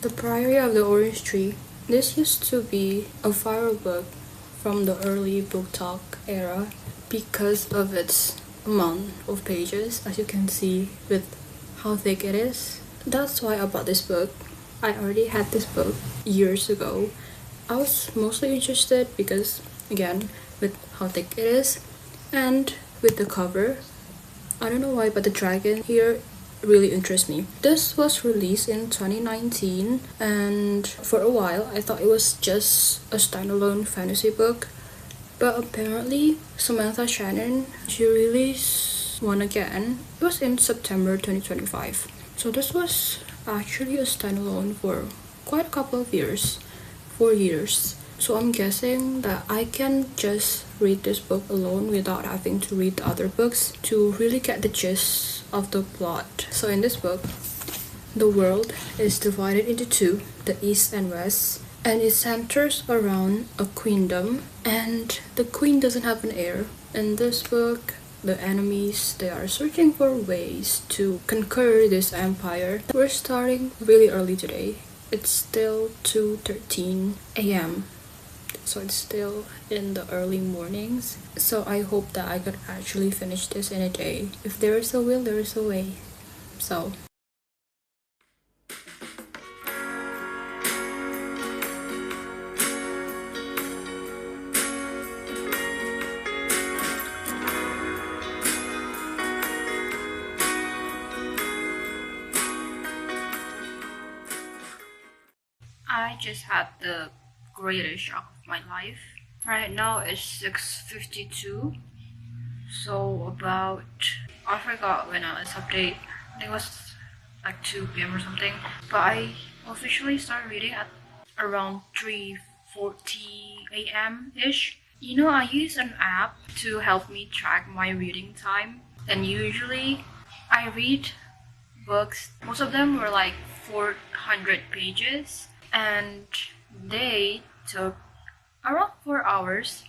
The Priory of the Orange Tree. This used to be a viral book from the early book talk era because of its amount of pages, as you can see with how thick it is. That's why I bought this book. I already had this book years ago. I was mostly interested because, again, with how thick it is and with the cover. I don't know why, but the dragon here really interests me. This was released in 2019, and for a while I thought it was just a standalone fantasy book, but apparently Samantha Shannon, she released one again. It was in September 2025. So this was actually a standalone for quite a couple of years, 4 years. So I'm guessing that I can just read this book alone without having to read the other books to really get the gist of the plot. So in this book, the world is divided into two, the East and West, and it centers around a queendom, and the queen doesn't have an heir. In this book, the enemies, they are searching for ways to conquer this empire. We're starting really early today. It's still 2:13 a.m. So it's still in the early mornings. So I hope that I could actually finish this in a day. If there is a will, there is a way. So I just had the greatest shock of my life. Right now it's 6:52. So I forgot when I was update. I think it was like 2 p.m. or something. But I officially started reading at around 3:40 a.m. ish. You know, I use an app to help me track my reading time. And usually I read books. Most of them were like 400 pages. And they took around 4 hours,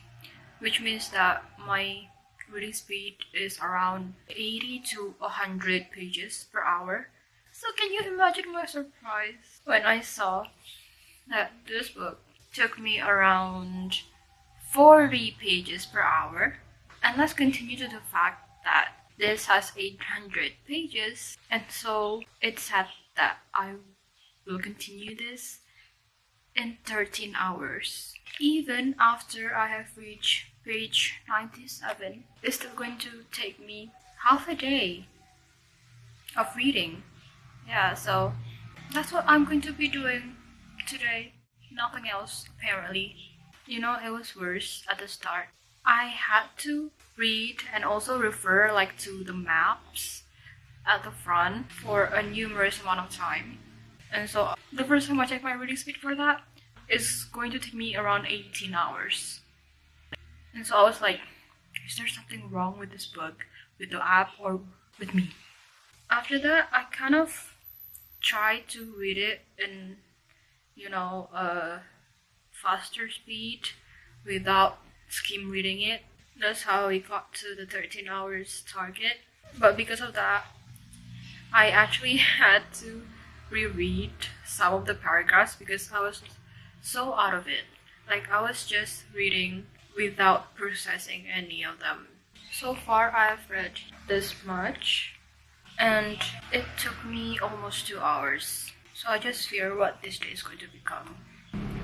which means that my reading speed is around 80 to 100 pages per hour. So can you imagine my surprise when I saw that this book took me around 40 pages per hour? And let's continue to the fact that this has 800 pages, and so it's said that I will continue this in 13 hours. Even after I have reached page 97, it's still going to take me half a day of reading. Yeah, so that's what I'm going to be doing today. Nothing else, apparently. You know, it was worse at the start. I had to read and also refer to the maps at the front for a numerous amount of time. And so the first time I checked my reading speed for that is going to take me around 18 hours. And so I was like, is there something wrong with this book, with the app, or with me? After that, I kind of tried to read it in, a faster speed without skim reading it. That's how we got to the 13 hours target. But because of that, I actually had to reread some of the paragraphs because I was so out of it. I was just reading without processing any of them. So far I have read this much, and it took me almost 2 hours. So I just fear what this day is going to become.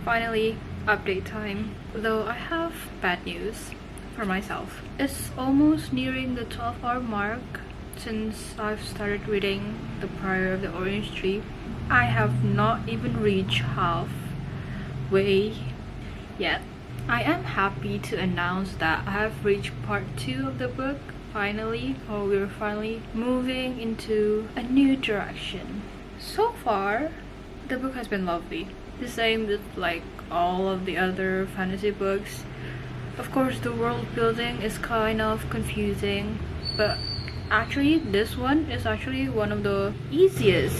Finally, update time. Though I have bad news for myself. It's almost nearing the 12-hour mark since I've started reading The Priory of the Orange Tree. I have not even reached halfway yet. I am happy to announce that I have reached part 2 of the book. Finally, we're finally moving into a new direction. So far, the book has been lovely. The same with all of the other fantasy books. Of course, the world building is kind of confusing, but actually this one is actually one of the easiest,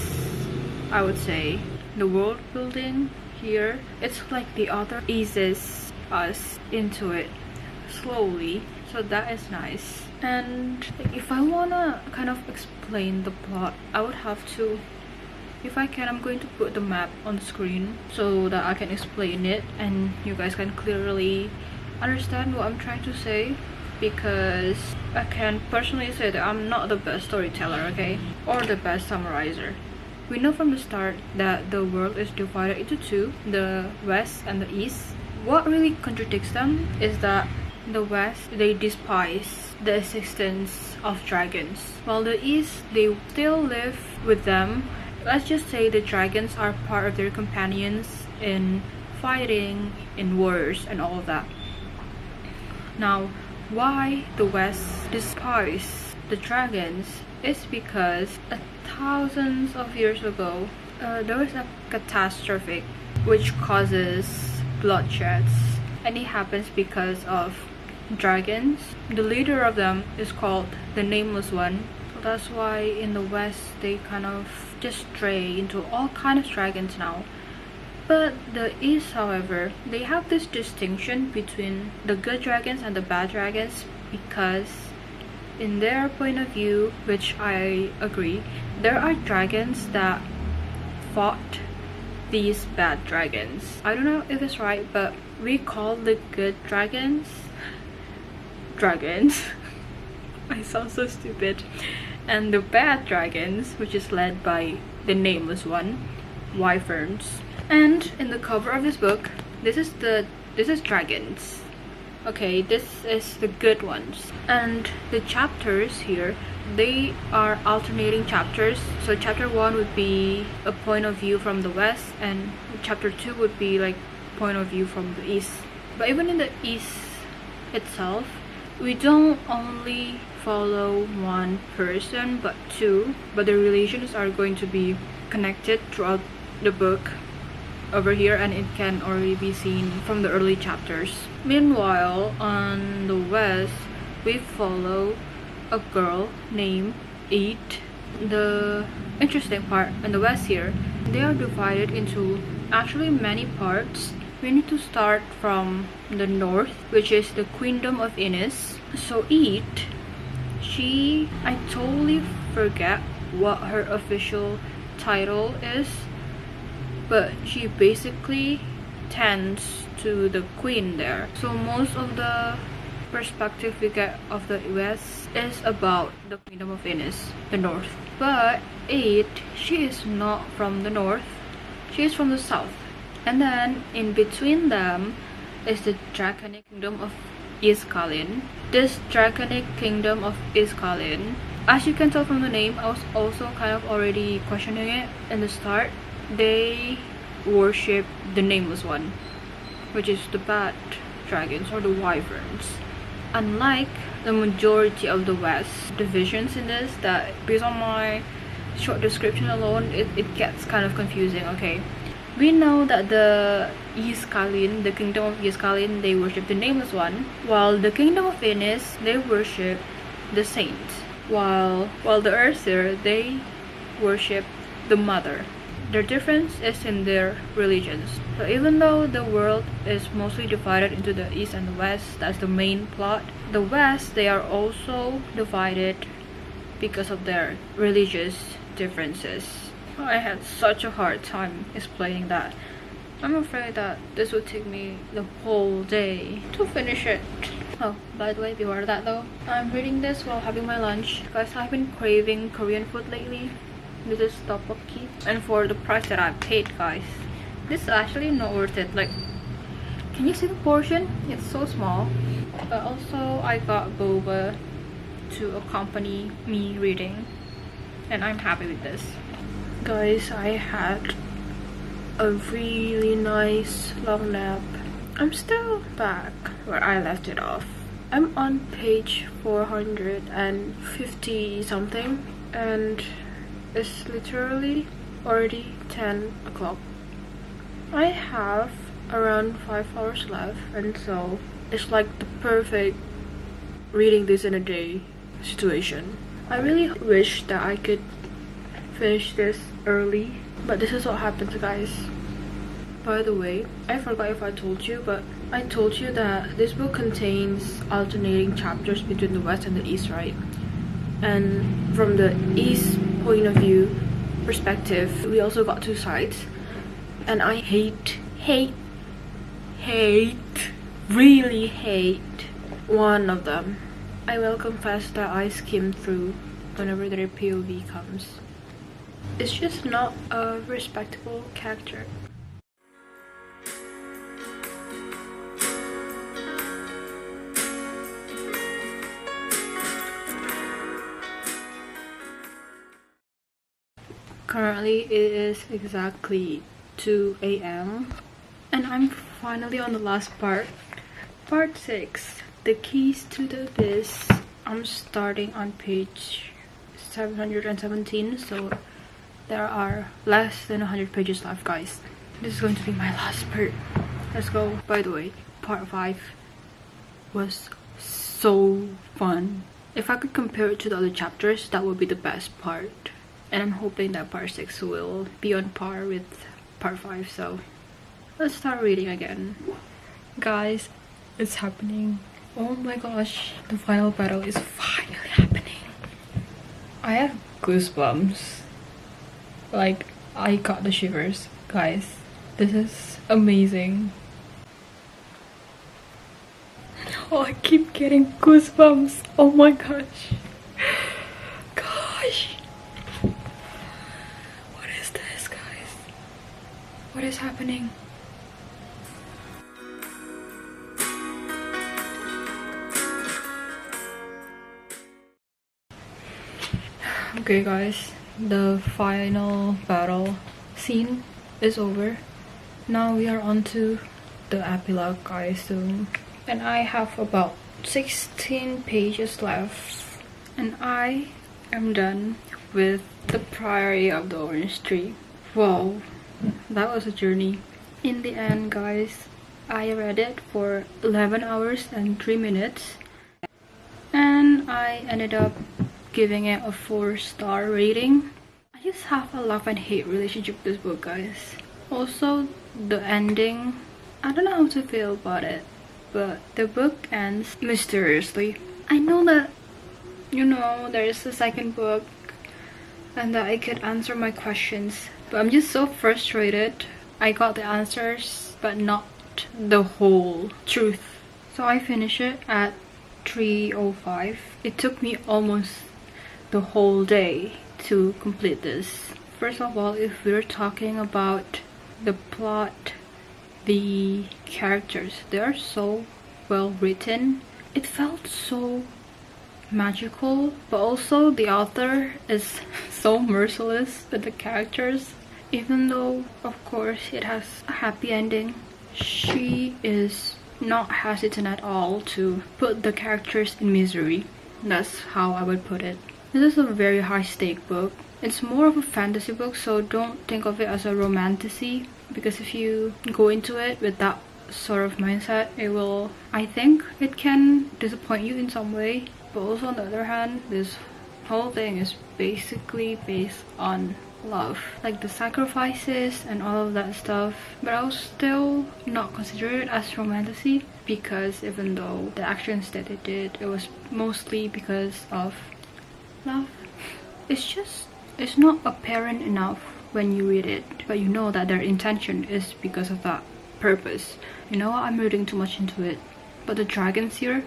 I would say. The world building here, it's the author eases us into it slowly, so that is nice. And if I wanna kind of explain the plot, I would have to If I can, I'm going to put the map on the screen so that I can explain it and you guys can clearly understand what I'm trying to say, because I can personally say that I'm not the best storyteller, okay, or the best summarizer. We know from the start that the world is divided into two, the West and the East. What really contradicts them is that the West, they despise the existence of dragons, while the East, they still live with them. Let's just say the dragons are part of their companions in fighting, in wars, and all of that. Now, why the West despise the dragons is because thousands of years ago, there was a catastrophe which causes bloodsheds, and it happens because of dragons. The leader of them is called the Nameless One. That's why in the West they kind of just stray into all kinds of dragons now. But the East, however, they have this distinction between the good dragons and the bad dragons, because in their point of view, which I agree, there are dragons that fought these bad dragons. I don't know if it's right, but we call the good dragons dragons. I sound so stupid. And the bad dragons, which is led by the Nameless One, wyverns. And in the cover of this book, this is dragons. Okay, this is the good ones. And the chapters here, they are alternating chapters. So chapter 1 would be a point of view from the West, and chapter 2 would be like point of view from the East. But even in the East itself, we don't only follow one person but two, but the relations are going to be connected throughout the book over here, and it can already be seen from the early chapters. Meanwhile, on the West, we follow a girl named Eight. The interesting part in the West here, they are divided into actually many parts. We need to start from the north, which is the Queendom of Innis. So Eight, I totally forget what her official title is, but she basically tends to the queen there. So most of the perspective we get of the West is about the Queendom of Innis, the north. But Eight, she is not from the north, she is from the south. And then in between them is the Draconic Kingdom of Iskalin. This Draconic Kingdom of Iskalin, as you can tell from the name, I was also kind of already questioning it in the start. They worship the Nameless One, which is the bad dragons or the wyverns. Unlike the majority of the West divisions in this, that based on my short description alone, it gets kind of confusing, okay? We know that the Iskalin, the Kingdom of Iskalin, they worship the Nameless One, while the Kingdom of Innis, they worship the Saint. While the Earther, they worship the Mother. Their difference is in their religions. So even though the world is mostly divided into the East and the West, that's the main plot, the West, they are also divided because of their religious differences. I had such a hard time explaining that. I'm afraid that this would take me the whole day to finish it. Oh, by the way, before that though, I'm reading this while having my lunch because I've been craving Korean food lately. This is tteokbokki, and for the price that I paid, guys, this is actually not worth it. Like, can you see the portion? It's so small. But also I got boba to accompany me reading, and I'm happy with this. Guys, I had a really nice long nap. I'm still back where I left it off. I'm on page 450 something, and it's literally already 10 o'clock. I have around 5 hours left, and so it's like the perfect reading this in a day situation. I really wish that I could finish this early, but this is what happens, guys. By the way, I forgot if I told you, but I told you that this book contains alternating chapters between the West and the East, right? And from the East point of view, perspective. We also got two sides, and I really hate one of them. I will confess that I skim through whenever their POV comes. It's just not a respectable character. Currently it is exactly 2 a.m. and I'm finally on the last part. Part 6, the keys to the abyss. I'm starting on page 717, so there are less than 100 pages left, guys. This is going to be my last part. Let's go. By the way, part 5 was so fun. If I could compare it to the other chapters, that would be the best part. And I'm hoping that part 6 will be on par with part 5, so let's start reading again. Guys, it's happening. Oh my gosh, the final battle is finally happening. I have goosebumps. Like, I got the shivers. Guys, this is amazing. Oh, I keep getting goosebumps. Oh my gosh. Gosh. What is this, guys? What is happening? Okay guys, the final battle scene is over. Now we are on to the epilogue, guys, soon. And I have about 16 pages left. And I am done with the Priory of the Orange Tree. Wow, that was a journey. In the end, guys, I read it for 11 hours and 3 minutes. And I ended up giving it a 4-star rating. I just have a love and hate relationship with this book, guys. Also, the ending, I don't know how to feel about it, but the book ends mysteriously. I know that, you know, there is a second book and that I could answer my questions, but I'm just so frustrated. I got the answers, but not the whole truth. So I finished it at 3:05. It took me almost the whole day to complete this. First of all, if we're talking about the plot, the characters, they are so well written. It felt so magical, but also the author is so merciless with the characters. Even though, of course, it has a happy ending, she is not hesitant at all to put the characters in misery. That's how I would put it. This is a very high-stake book. It's more of a fantasy book, so don't think of it as a romantasy, because if you go into it with that sort of mindset, it will, I think, it can disappoint you in some way. But also on the other hand, this whole thing is basically based on love, like the sacrifices and all of that stuff. But I will still not consider it as romantasy, because even though the actions that they did, it was mostly because of love. It's not apparent enough when you read it, but you know that their intention is because of that purpose. You know what, I'm reading too much into it, but the dragons here,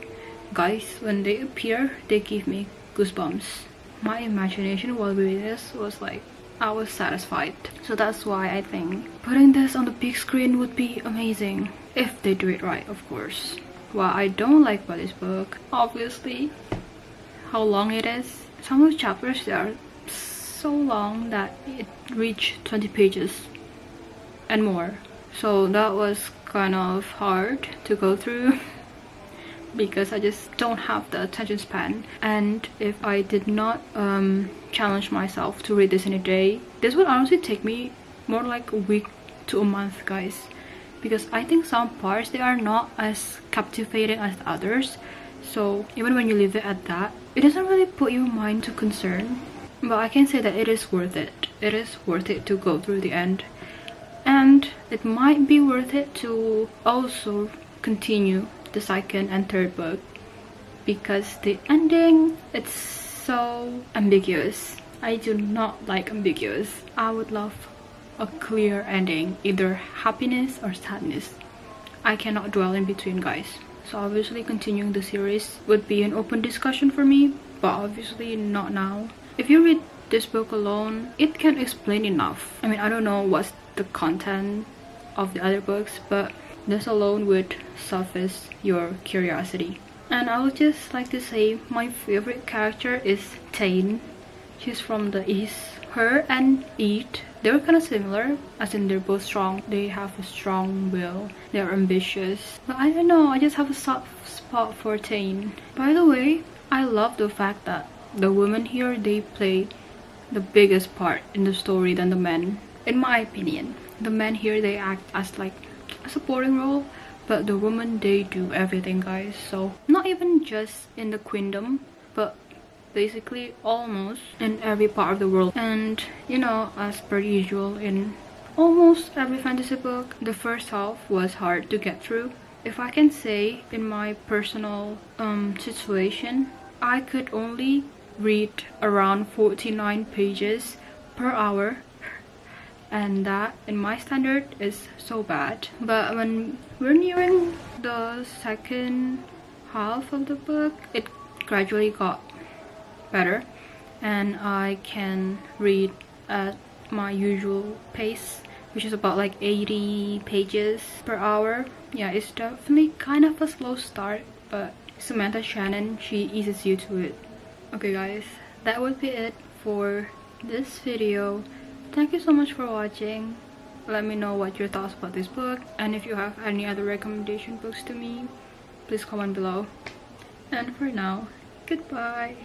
guys, when they appear, they give me goosebumps. My imagination while reading this was like, I was satisfied. So that's why I think putting this on the big screen would be amazing, if they do it right, of course. What I don't like about this book, obviously, how long it is. Some of the chapters, they are so long that it reached 20 pages and more. So that was kind of hard to go through because I just don't have the attention span. And if I did not challenge myself to read this in a day, this would honestly take me more like a week to a month, guys, because I think some parts, they are not as captivating as others. So even when you leave it at that, it doesn't really put your mind to concern. But I can say that it is worth it. It is worth it to go through the end. And it might be worth it to also continue the second and third book, because the ending, it's so ambiguous. I do not like ambiguous. I would love a clear ending, either happiness or sadness. I cannot dwell in between, guys. So obviously continuing the series would be an open discussion for me, but obviously not now. If you read this book alone, it can explain enough. I mean, I don't know what's the content of the other books, but this alone would suffice your curiosity. And I would just like to say my favorite character is Tane. She's from the East. Her and Eat, they're kind of similar, as in they're both strong. They have a strong will. They're ambitious. But I don't know, I just have a soft spot for Tane. By the way, I love the fact that the women here, they play the biggest part in the story than the men. In my opinion, the men here, they act as like a supporting role, but the women, they do everything, guys. So not even just in the queendom, but basically almost in every part of the world. And you know, as per usual in almost every fantasy book, the first half was hard to get through. If I can say, in my personal situation, I could only read around 49 pages per hour, and that in my standard is so bad. But when we're nearing the second half of the book, it gradually got better, and I can read at my usual pace, which is about like 80 pages per hour. Yeah, it's definitely kind of a slow start, but Samantha Shannon, she eases you to it. Okay guys, that would be it for this video. Thank you so much for watching. Let me know what your thoughts about this book, and if you have any other recommendation books to me, please comment below. And for now, goodbye.